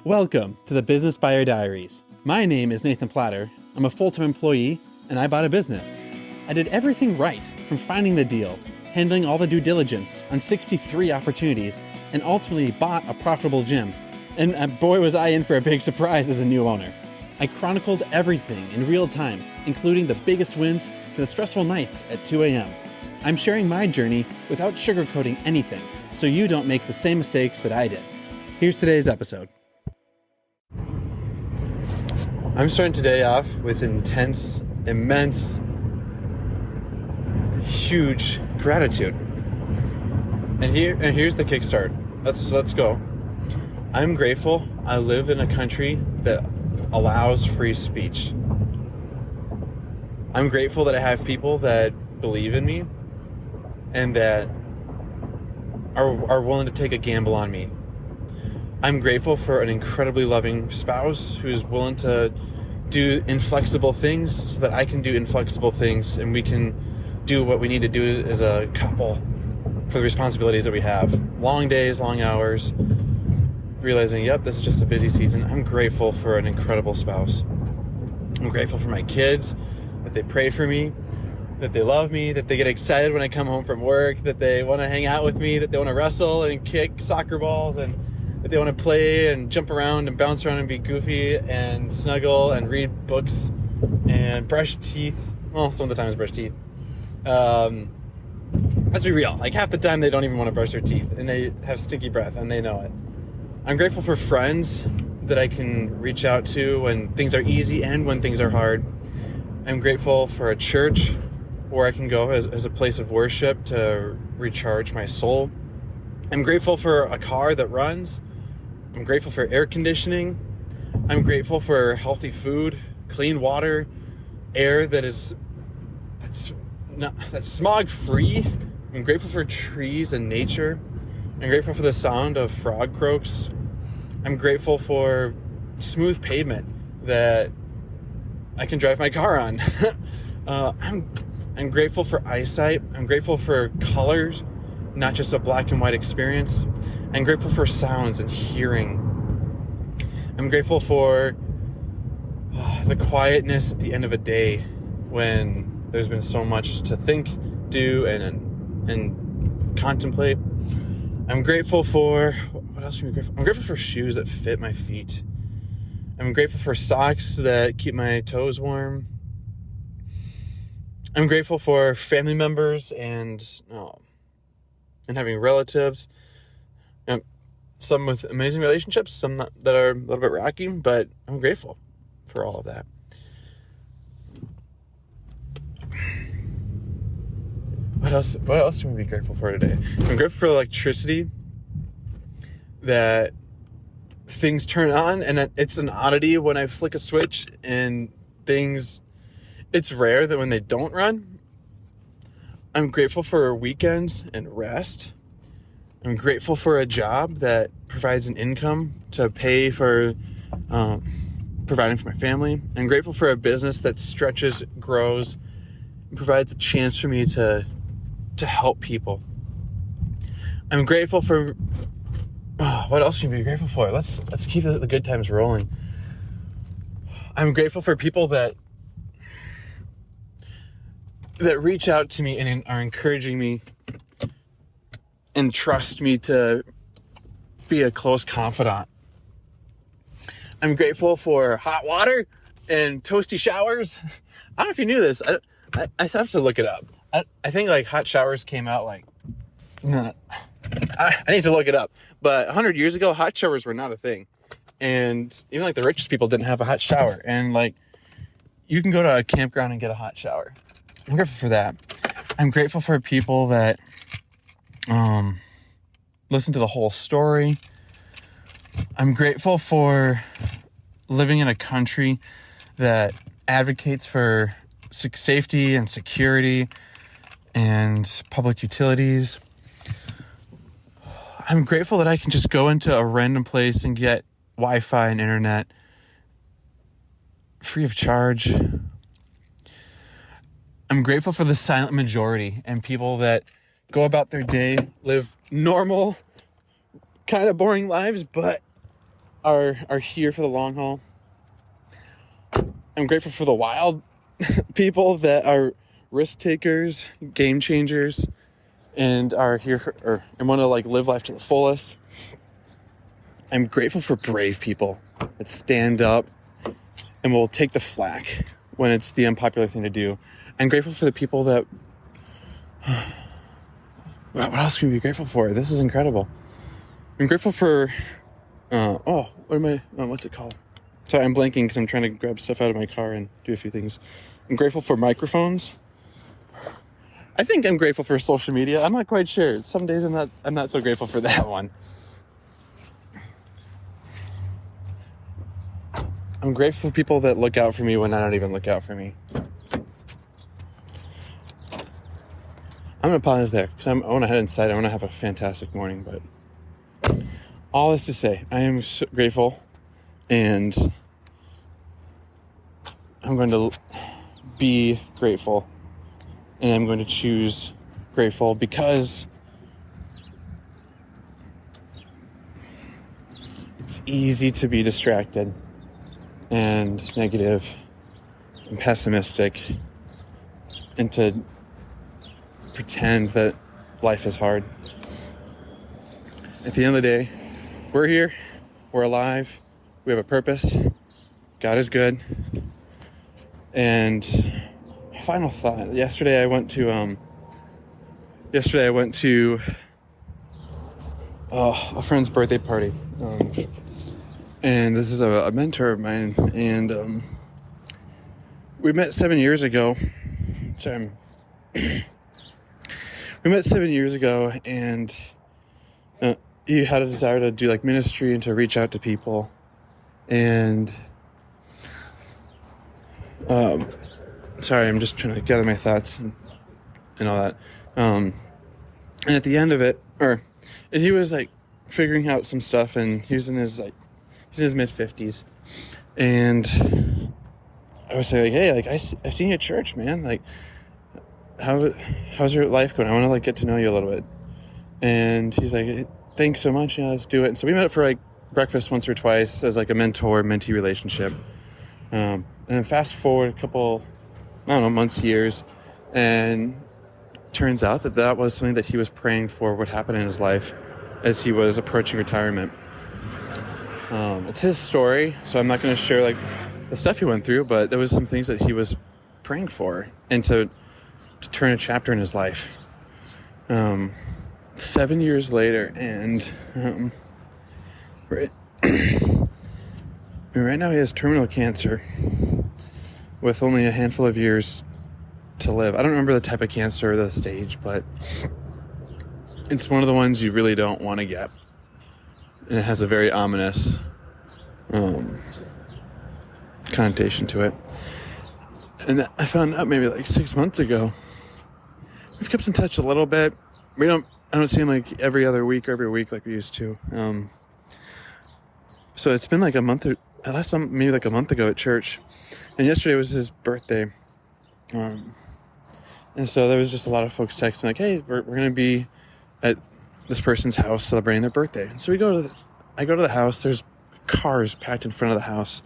Welcome to the Business Buyer Diaries. My name is Nathan Platter. I'm a full-time employee, and I bought a business. I did everything right, from finding the deal, handling all the due diligence on 63 opportunities, and ultimately bought a profitable gym. And boy was I in for a big surprise as a new owner. I chronicled everything in real time, including the biggest wins to the stressful nights at 2 a.m. I'm sharing my journey without sugarcoating anything, so you don't make the same mistakes that I did. Here's today's episode. I'm starting today off with intense, immense, huge gratitude. And here's the kickstart. Let's go. I'm grateful I live in a country that allows free speech. I'm grateful that I have people that believe in me and that are willing to take a gamble on me. I'm grateful for an incredibly loving spouse who's willing to do inflexible things so that I can do inflexible things and we can do what we need to do as a couple for the responsibilities that we have. Long days, long hours, realizing, yep, this is just a busy season. I'm grateful for an incredible spouse. I'm grateful for my kids, that they pray for me, that they love me, that they get excited when I come home from work, that they want to hang out with me, that they want to wrestle and kick soccer balls, and that they want to play and jump around and bounce around and be goofy and snuggle and read books and brush teeth. Well, some of the times brush teeth. Let's be real. Like half the time they don't even want to brush their teeth and they have stinky breath and they know it. I'm grateful for friends that I can reach out to when things are easy and when things are hard. I'm grateful for a church where I can go as a place of worship to recharge my soul. I'm grateful for a car that runs. I'm grateful for air conditioning. I'm grateful for healthy food, clean water, air that's smog free. I'm grateful for trees and nature. I'm grateful for the sound of frog croaks. I'm grateful for smooth pavement that I can drive my car on. I'm grateful for eyesight. I'm grateful for colors, not just a black and white experience. I'm grateful for sounds and hearing. I'm grateful for the quietness at the end of a day when there's been so much to think, do, and contemplate. I'm grateful for, what else am I grateful for? I'm grateful for shoes that fit my feet. I'm grateful for socks that keep my toes warm. I'm grateful for family members and having relatives. Some with amazing relationships, some that are a little bit rocky, but I'm grateful for all of that. What else can we be grateful for today? I'm grateful for electricity, that things turn on, and it's an oddity when I flick a switch and it's rare that when they don't run. I'm grateful for weekends and rest. I'm grateful for a job that provides an income to pay for providing for my family. I'm grateful for a business that stretches, grows, and provides a chance for me to help people. I'm grateful for what else can we be grateful for? Let's keep the good times rolling. I'm grateful for people that reach out to me and are encouraging me and trust me to be a close confidant. I'm grateful for hot water and toasty showers. I don't know if you knew this. I have to look it up. I think hot showers came out I need to look it up. But 100 years ago, hot showers were not a thing. And even the richest people didn't have a hot shower. And you can go to a campground and get a hot shower. I'm grateful for that. I'm grateful for people that listen to the whole story. I'm grateful for living in a country that advocates for safety and security and public utilities. I'm grateful that I can just go into a random place and get Wi-Fi and internet free of charge. I'm grateful for the silent majority and people that go about their day, live normal, kind of boring lives, but are here for the long haul. I'm grateful for the wild people that are risk takers, game changers, and are here and want to like live life to the fullest. I'm grateful for brave people that stand up and will take the flack when it's the unpopular thing to do. I'm grateful for the people that... What else can we be grateful for? This is incredible. I'm grateful for... what's it called? Sorry, I'm blanking because I'm trying to grab stuff out of my car and do a few things. I'm grateful for microphones. I think I'm grateful for social media. I'm not quite sure. Some days I'm not so grateful for that one. I'm grateful for people that look out for me when I don't even look out for me. I'm going to pause there because I want to head inside. I want to have a fantastic morning. But all this to say, I am so grateful, and I'm going to be grateful, and I'm going to choose grateful because it's easy to be distracted and negative and pessimistic and to pretend that life is hard. At the end of the day, we're here, we're alive, we have a purpose, God is good. And final thought, yesterday I went to a friend's birthday party. And this is a mentor of mine, and we met 7 years ago. We met 7 years ago, and he had a desire to do like ministry and to reach out to people. And sorry, I'm just trying to gather my thoughts and all that. And at the end of it, and he was like figuring out some stuff, and he was in his mid-50s, and I was saying, like, hey, like I've seen you at church, man. Like, how's your life going? I want to like get to know you a little bit. And he's like, hey, thanks so much. Yeah, let's do it. And so we met up for like breakfast once or twice as like a mentor-mentee relationship. And then fast forward a couple, months, years, and turns out that was something that he was praying for would happen in his life as he was approaching retirement. It's his story, so I'm not going to share like the stuff he went through, but there was some things that he was praying for and to turn a chapter in his life. 7 years later, and right now he has terminal cancer with only a handful of years to live. I don't remember the type of cancer or the stage, but it's one of the ones you really don't want to get. And it has a very ominous connotation to it. And I found out maybe like 6 months ago. We've kept in touch a little bit. I don't see him like every other week or every week like we used to. So it's been like a month maybe like a month ago at church. And yesterday was his birthday. And so there was just a lot of folks texting like, hey, we're going to be at this person's house celebrating their birthday. So I go to the house. There's cars packed in front of the house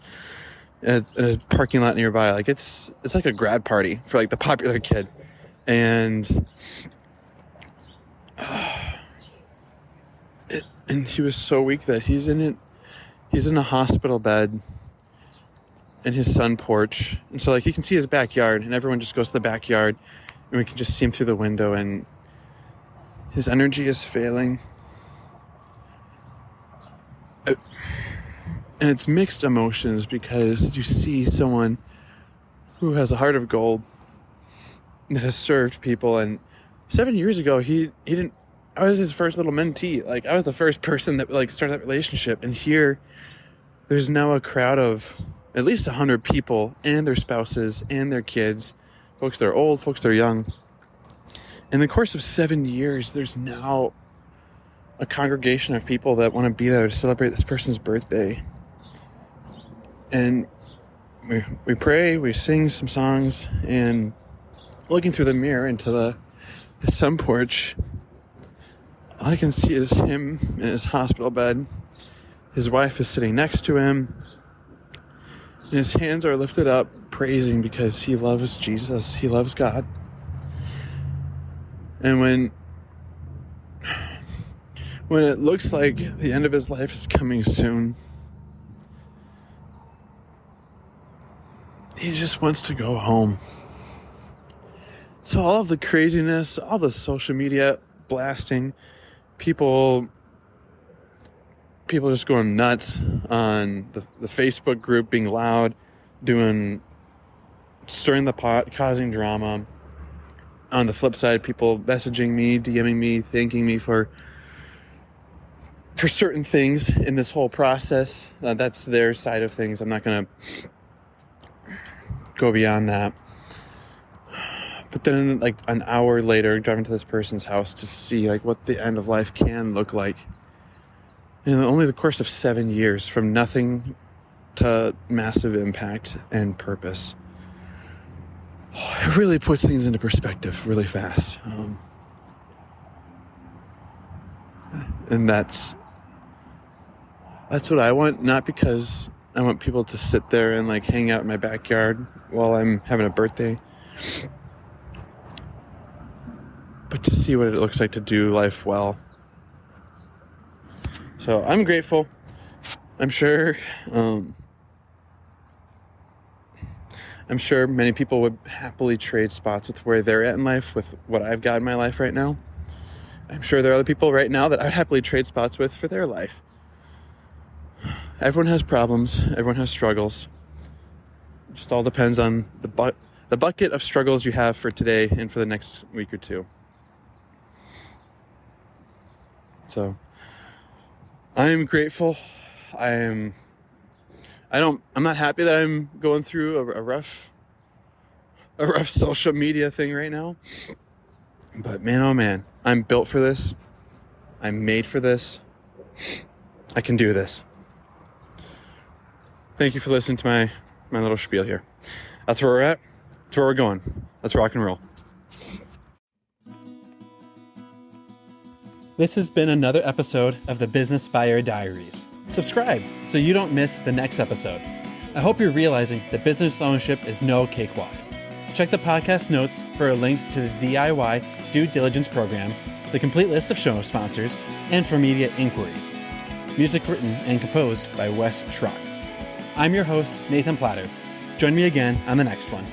at a parking lot nearby. Like it's like a grad party for like the popular kid. And and he was so weak that he's in a hospital bed in his sun porch. And so like you can see his backyard, and everyone just goes to the backyard, and we can just see him through the window, and his energy is failing. And it's mixed emotions because you see someone who has a heart of gold that has served people. And 7 years ago, he didn't, I was his first little mentee. Like I was the first person that like started that relationship. And here there's now a crowd of at least 100 people and their spouses and their kids, folks that are old, folks that are young. In the course of 7 years, there's now a congregation of people that want to be there to celebrate this person's birthday. And we pray, we sing some songs, and looking through the mirror into the sun porch, all I can see is him in his hospital bed, His wife is sitting next to him, and his hands are lifted up, praising because he loves Jesus. He loves God. And when it looks like the end of his life is coming soon, he just wants to go home. So all of the craziness, all the social media blasting, people just going nuts on the Facebook group, being loud, stirring the pot, causing drama. On the flip side, people messaging me, DMing me, thanking me for certain things in this whole process. That's their side of things. I'm not going to go beyond that. But then, like, an hour later, driving to this person's house to see, like, what the end of life can look like. In only the course of 7 years, from nothing to massive impact and purpose. It really puts things into perspective really fast. And that's what I want, not because I want people to sit there and, like, hang out in my backyard while I'm having a birthday, but to see what it looks like to do life well. So I'm grateful. I'm sure many people would happily trade spots with where they're at in life with what I've got in my life right now. I'm sure there are other people right now that I'd happily trade spots with for their life. Everyone has problems. Everyone has struggles. It just all depends on the bucket of struggles you have for today and for the next week or two. So I'm grateful. I'm not happy that I'm going through a rough social media thing right now. But man, oh man, I'm built for this. I'm made for this. I can do this. Thank you for listening to my little spiel here. That's where we're at. That's where we're going. Let's rock and roll. This has been another episode of the Business Buyer Diaries. Subscribe so you don't miss the next episode. I hope you're realizing that business ownership is no cakewalk. Check the podcast notes for a link to the DIY due diligence program, the complete list of show sponsors, and for media inquiries. Music written and composed by Wes Schrock. I'm your host, Nathan Platter. Join me again on the next one.